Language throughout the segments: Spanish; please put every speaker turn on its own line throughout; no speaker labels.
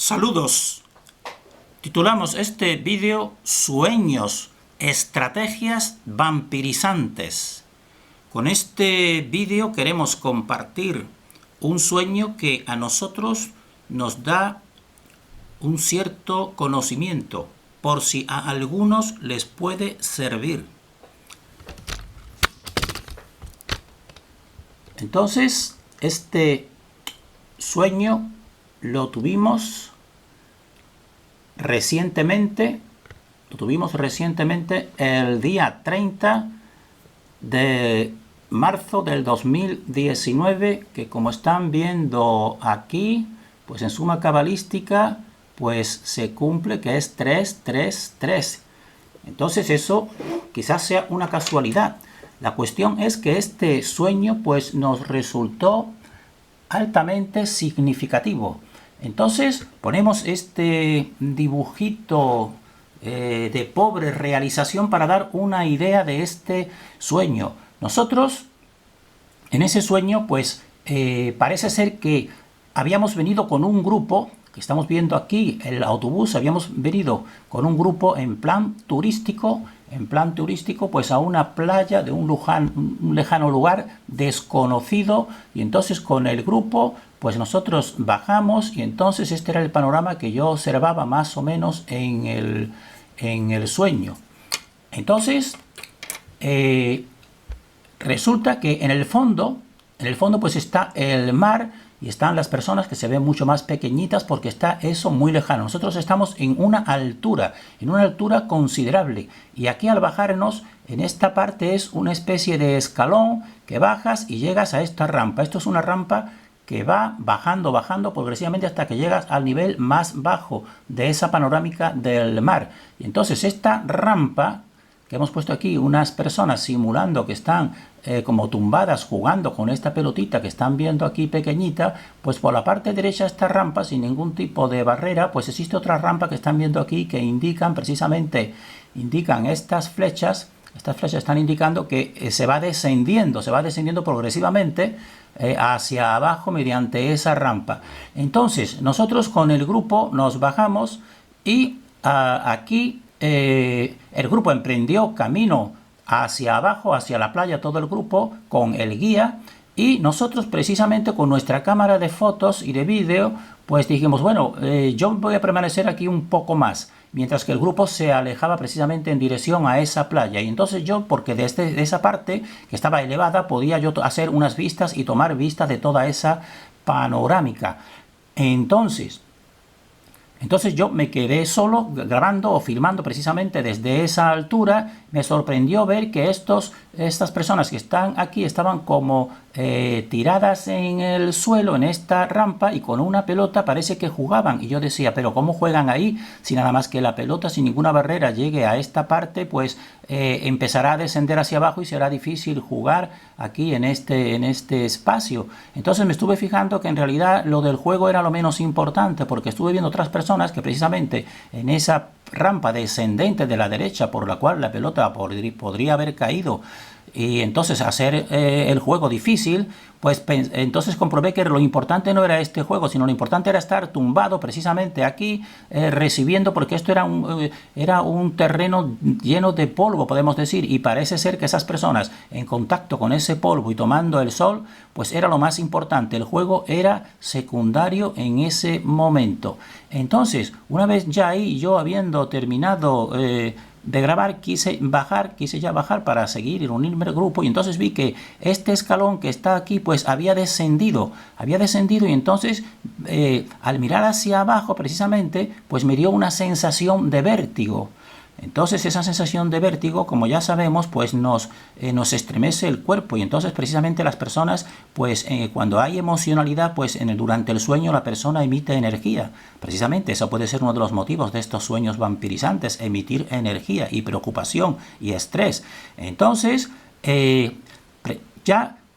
Saludos. Titulamos este vídeo Sueños, estrategias vampirizantes. Con este vídeo queremos compartir un sueño que a nosotros nos da un cierto conocimiento, por si a algunos les puede servir. Entonces, este sueño lo tuvimos recientemente el día 30 de marzo del 2019, que como están viendo aquí, pues en suma cabalística, pues se cumple que es 333. Entonces eso quizás sea una casualidad. La cuestión es que este sueño pues nos resultó altamente significativo. Entonces ponemos este dibujito de pobre realización para dar una idea de este sueño. Nosotros en ese sueño pues parece ser que habíamos venido con un grupo, que estamos viendo aquí el autobús, habíamos venido con un grupo en plan turístico pues a una playa de un lejano lugar desconocido, y entonces con el grupo pues nosotros bajamos, y entonces este era el panorama que yo observaba más o menos en el sueño. Entonces resulta que en el fondo pues está el mar, y están las personas que se ven mucho más pequeñitas porque está eso muy lejano. Nosotros estamos en una altura considerable, y aquí al bajarnos en esta parte es una especie de escalón que bajas y llegas a esta rampa. Esto es una rampa que va bajando progresivamente hasta que llegas al nivel más bajo de esa panorámica del mar. Y entonces esta rampa que hemos puesto aquí, unas personas simulando que están como tumbadas jugando con esta pelotita que están viendo aquí pequeñita, pues por la parte derecha de esta rampa, sin ningún tipo de barrera, pues existe otra rampa que están viendo aquí que indican estas flechas. Estas flechas están indicando que se va descendiendo progresivamente hacia abajo mediante esa rampa. Entonces nosotros con el grupo nos bajamos, y aquí el grupo emprendió camino hacia abajo, hacia la playa, todo el grupo con el guía, y nosotros precisamente con nuestra cámara de fotos y de vídeo pues dijimos, bueno, yo voy a permanecer aquí un poco más, mientras que el grupo se alejaba precisamente en dirección a esa playa. Y entonces yo, porque de esa parte que estaba elevada, podía yo hacer unas vistas y tomar vistas de toda esa panorámica. Entonces yo me quedé solo grabando o filmando precisamente desde esa altura. Me sorprendió ver que estas personas que están aquí estaban como tiradas en el suelo, en esta rampa, y con una pelota parece que jugaban. Y yo decía, pero ¿cómo juegan ahí? Si nada más que la pelota, sin ninguna barrera, llegue a esta parte, pues empezará a descender hacia abajo y será difícil jugar aquí en este espacio. Entonces me estuve fijando que en realidad lo del juego era lo menos importante, porque estuve viendo otras personas que precisamente en esa rampa descendente de la derecha, por la cual la pelota podría haber caído, y entonces hacer el juego difícil, pues entonces comprobé que lo importante no era este juego, sino lo importante era estar tumbado precisamente aquí, recibiendo, porque esto era un terreno lleno de polvo, podemos decir, y parece ser que esas personas en contacto con ese polvo y tomando el sol, pues era lo más importante. El juego era secundario en ese momento. Entonces, una vez ya ahí, yo habiendo terminado de grabar, quise ya bajar para seguir y unirme al grupo, y entonces vi que este escalón que está aquí pues había descendido, y entonces al mirar hacia abajo precisamente pues me dio una sensación de vértigo. Entonces esa sensación de vértigo, como ya sabemos, pues nos estremece el cuerpo, y entonces precisamente las personas, pues cuando hay emocionalidad, pues durante el sueño la persona emite energía. Precisamente eso puede ser uno de los motivos de estos sueños vampirizantes, emitir energía y preocupación y estrés. Entonces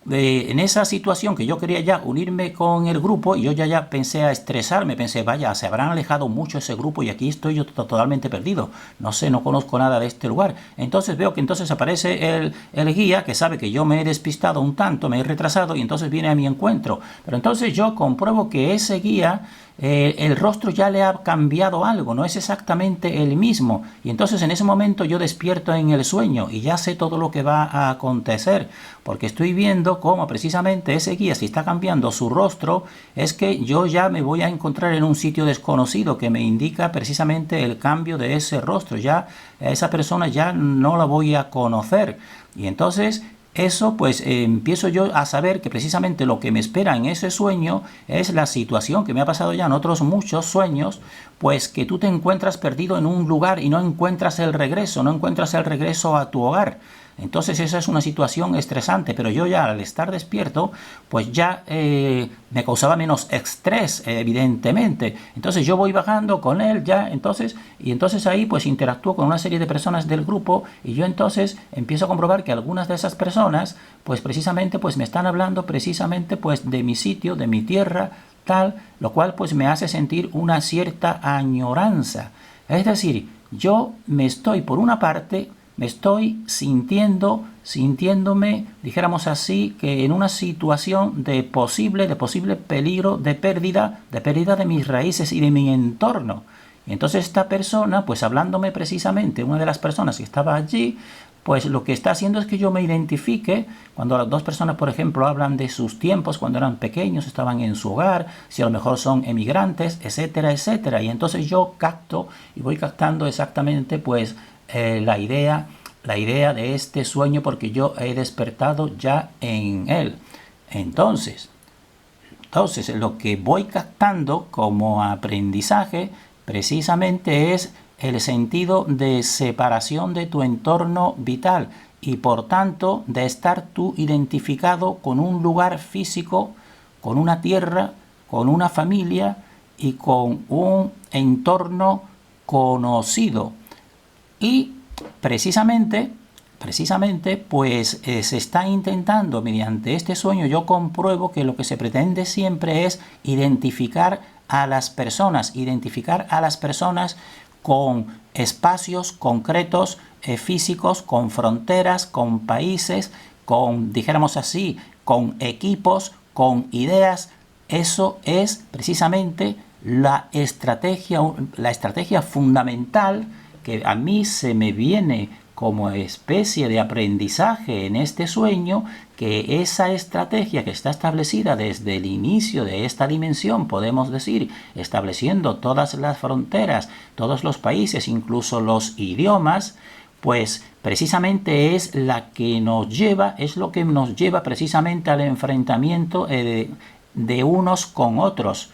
en esa situación que yo quería ya unirme con el grupo, y yo ya pensé a estresarme, pensé, vaya, se habrán alejado mucho ese grupo y aquí estoy yo totalmente perdido, no conozco nada de este lugar. Entonces veo que entonces aparece el guía, que sabe que yo me he despistado un tanto, me he retrasado, y entonces viene a mi encuentro. Pero entonces yo compruebo que ese guía el rostro ya le ha cambiado algo, no es exactamente el mismo. Y entonces en ese momento yo despierto en el sueño y ya sé todo lo que va a acontecer, porque estoy viendo cómo precisamente ese guía, si está cambiando su rostro, es que yo ya me voy a encontrar en un sitio desconocido que me indica precisamente el cambio de ese rostro. Ya esa persona ya no la voy a conocer. Y entonces eso pues empiezo yo a saber que precisamente lo que me espera en ese sueño es la situación que me ha pasado ya en otros muchos sueños, pues que tú te encuentras perdido en un lugar y no encuentras el regreso a tu hogar. Entonces esa es una situación estresante, pero yo ya al estar despierto, pues ya me causaba menos estrés, evidentemente. Entonces yo voy bajando con él ya, entonces ahí pues interactúo con una serie de personas del grupo y yo entonces empiezo a comprobar que algunas de esas personas, pues precisamente pues me están hablando precisamente pues de mi sitio, de mi tierra, tal, lo cual pues me hace sentir una cierta añoranza. Es decir, yo me estoy, por una parte, me estoy sintiéndome, dijéramos así, que en una situación de posible peligro, de pérdida de mis raíces y de mi entorno. Y entonces esta persona, pues hablándome precisamente, una de las personas que estaba allí, pues lo que está haciendo es que yo me identifique cuando las dos personas, por ejemplo, hablan de sus tiempos, cuando eran pequeños, estaban en su hogar, si a lo mejor son emigrantes, etcétera, etcétera. Y entonces yo capto y voy captando exactamente pues la idea de este sueño porque yo he despertado ya en él. Entonces lo que voy captando como aprendizaje precisamente es el sentido de separación de tu entorno vital y por tanto de estar tú identificado con un lugar físico, con una tierra, con una familia y con un entorno conocido. Y precisamente, pues se está intentando, mediante este sueño, yo compruebo que lo que se pretende siempre es identificar a las personas con espacios concretos, físicos, con fronteras, con países, con, dijéramos así, con equipos, con ideas. Eso es precisamente la estrategia fundamental que a mí se me viene como especie de aprendizaje en este sueño, que esa estrategia que está establecida desde el inicio de esta dimensión, podemos decir, estableciendo todas las fronteras, todos los países, incluso los idiomas, pues precisamente es lo que nos lleva precisamente al enfrentamiento de unos con otros,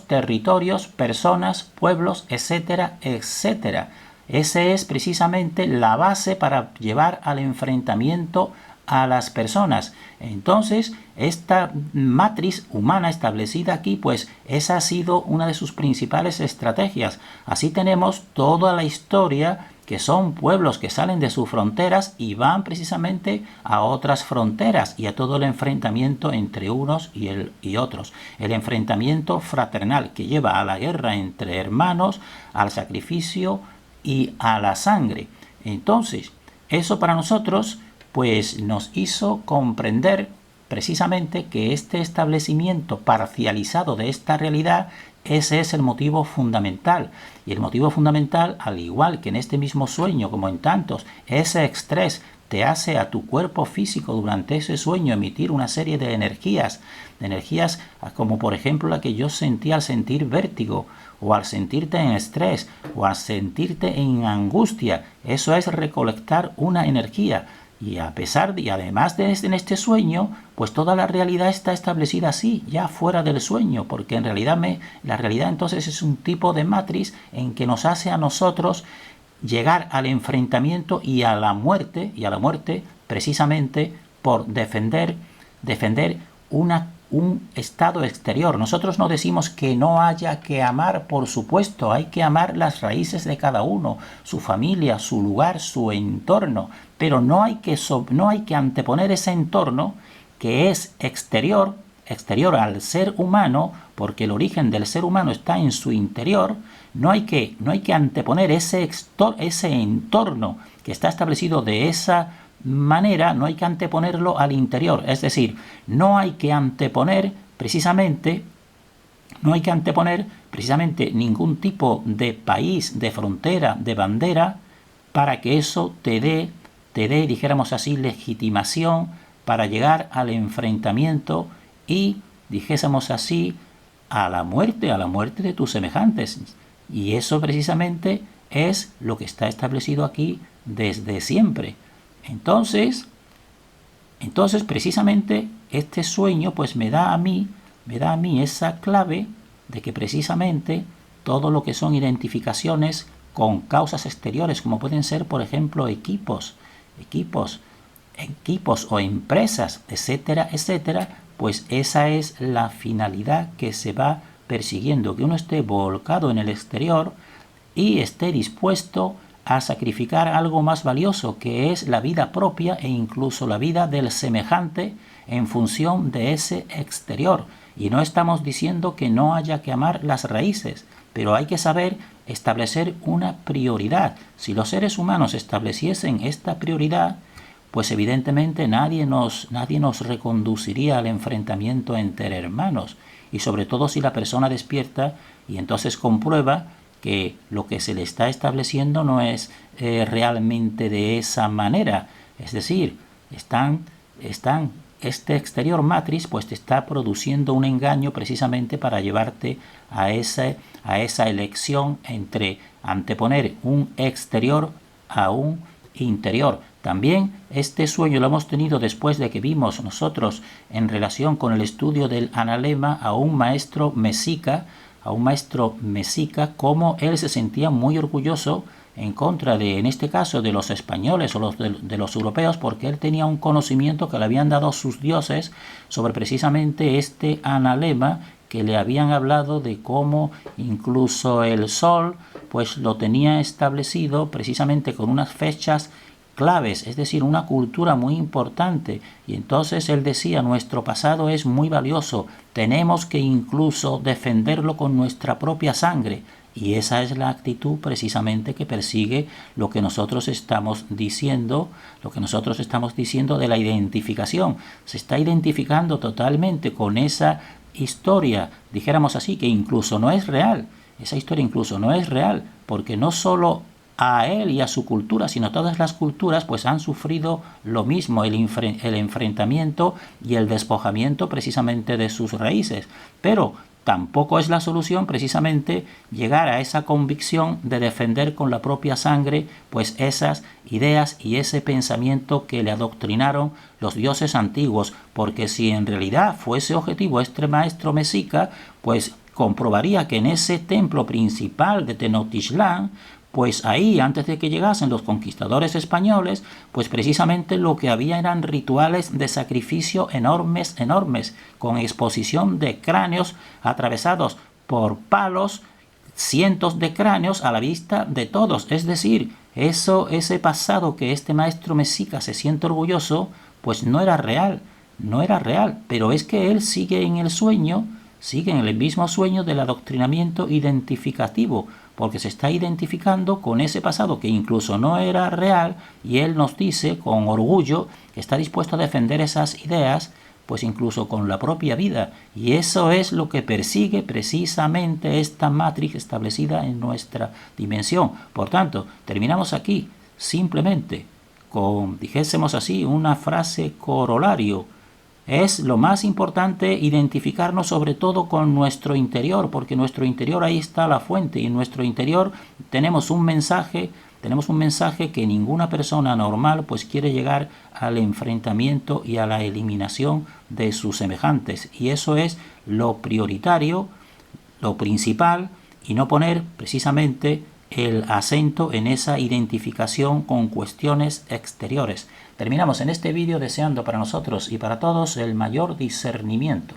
territorios, personas, pueblos, etcétera, etcétera. Esa es precisamente la base para llevar al enfrentamiento a las personas. Entonces, esta matriz humana establecida aquí, pues esa ha sido una de sus principales estrategias. Así tenemos toda la historia, que son pueblos que salen de sus fronteras y van precisamente a otras fronteras y a todo el enfrentamiento entre unos y otros. El enfrentamiento fraternal que lleva a la guerra entre hermanos, al sacrificio y a la sangre. Entonces, eso para nosotros pues nos hizo comprender precisamente que este establecimiento parcializado de esta realidad, ese es el motivo fundamental. Y el motivo fundamental, al igual que en este mismo sueño, como en tantos, ese estrés te hace a tu cuerpo físico durante ese sueño emitir una serie de energías como por ejemplo la que yo sentí al sentir vértigo, o al sentirte en estrés, o al sentirte en angustia. Eso es recolectar una energía. Y además de en este sueño, pues toda la realidad está establecida así, ya fuera del sueño, porque en realidad la realidad entonces es un tipo de matriz en que nos hace a nosotros llegar al enfrentamiento y a la muerte precisamente por defender un estado exterior. Nosotros no decimos que no haya que amar, por supuesto, hay que amar las raíces de cada uno, su familia, su lugar, su entorno, pero no hay que anteponer ese entorno que es exterior al ser humano, porque el origen del ser humano está en su interior. No hay que anteponer ese entorno que está establecido de esa manera, no hay que anteponerlo al interior. Es decir, no hay que anteponer precisamente No hay que anteponer precisamente ningún tipo de país, de frontera, de bandera, para que eso te dé, dijéramos así, legitimación para llegar al enfrentamiento y, dijésemos así, a la muerte de tus semejantes. Y eso precisamente es lo que está establecido aquí desde siempre. Entonces precisamente este sueño pues me da a mí esa clave de que precisamente todo lo que son identificaciones con causas exteriores, como pueden ser, por ejemplo, equipos o empresas, etcétera, etcétera, pues esa es la finalidad que se va persiguiendo, que uno esté volcado en el exterior y esté dispuesto a sacrificar algo más valioso, que es la vida propia e incluso la vida del semejante en función de ese exterior. Y no estamos diciendo que no haya que amar las raíces, pero hay que saber establecer una prioridad. Si los seres humanos estableciesen esta prioridad, pues evidentemente nadie nos reconduciría al enfrentamiento entre hermanos. Y sobre todo si la persona despierta y entonces comprueba que lo que se le está estableciendo no es realmente de esa manera. Es decir, este exterior matriz pues te está produciendo un engaño precisamente para llevarte a esa elección entre anteponer un exterior a un interior. También este sueño lo hemos tenido después de que vimos nosotros en relación con el estudio del analema a un maestro mexica, cómo él se sentía muy orgulloso en contra de, en este caso, de los españoles o de los europeos, porque él tenía un conocimiento que le habían dado sus dioses sobre precisamente este analema, que le habían hablado de cómo incluso el sol pues lo tenía establecido precisamente con unas fechas claves, es decir, una cultura muy importante. Y entonces él decía, nuestro pasado es muy valioso, tenemos que incluso defenderlo con nuestra propia sangre. Y esa es la actitud precisamente que persigue lo que nosotros estamos diciendo, de la identificación. Se está identificando totalmente con esa historia, dijéramos así, que incluso no es real. Esa historia incluso no es real, porque no solo a él y a su cultura, sino todas las culturas pues han sufrido lo mismo, el enfrentamiento y el despojamiento precisamente de sus raíces. Pero tampoco es la solución precisamente llegar a esa convicción de defender con la propia sangre pues esas ideas y ese pensamiento que le adoctrinaron los dioses antiguos, porque si en realidad fuese objetivo este maestro mexica, pues comprobaría que en ese templo principal de Tenochtitlán, pues ahí, antes de que llegasen los conquistadores españoles, pues precisamente lo que había eran rituales de sacrificio enormes, con exposición de cráneos atravesados por palos, cientos de cráneos a la vista de todos. Es decir, ese pasado que este maestro mexica se siente orgulloso, pues no era real, pero es que él sigue en el mismo sueño del adoctrinamiento identificativo, porque se está identificando con ese pasado que incluso no era real, y él nos dice con orgullo que está dispuesto a defender esas ideas, pues incluso con la propia vida. Y eso es lo que persigue precisamente esta matriz establecida en nuestra dimensión. Por tanto, terminamos aquí simplemente con, dijésemos así, una frase corolario. Es lo más importante identificarnos sobre todo con nuestro interior, porque en nuestro interior ahí está la fuente, y en nuestro interior tenemos un mensaje que ninguna persona normal pues quiere llegar al enfrentamiento y a la eliminación de sus semejantes. Y eso es lo prioritario, lo principal, y no poner precisamente el acento en esa identificación con cuestiones exteriores. Terminamos en este vídeo deseando para nosotros y para todos el mayor discernimiento.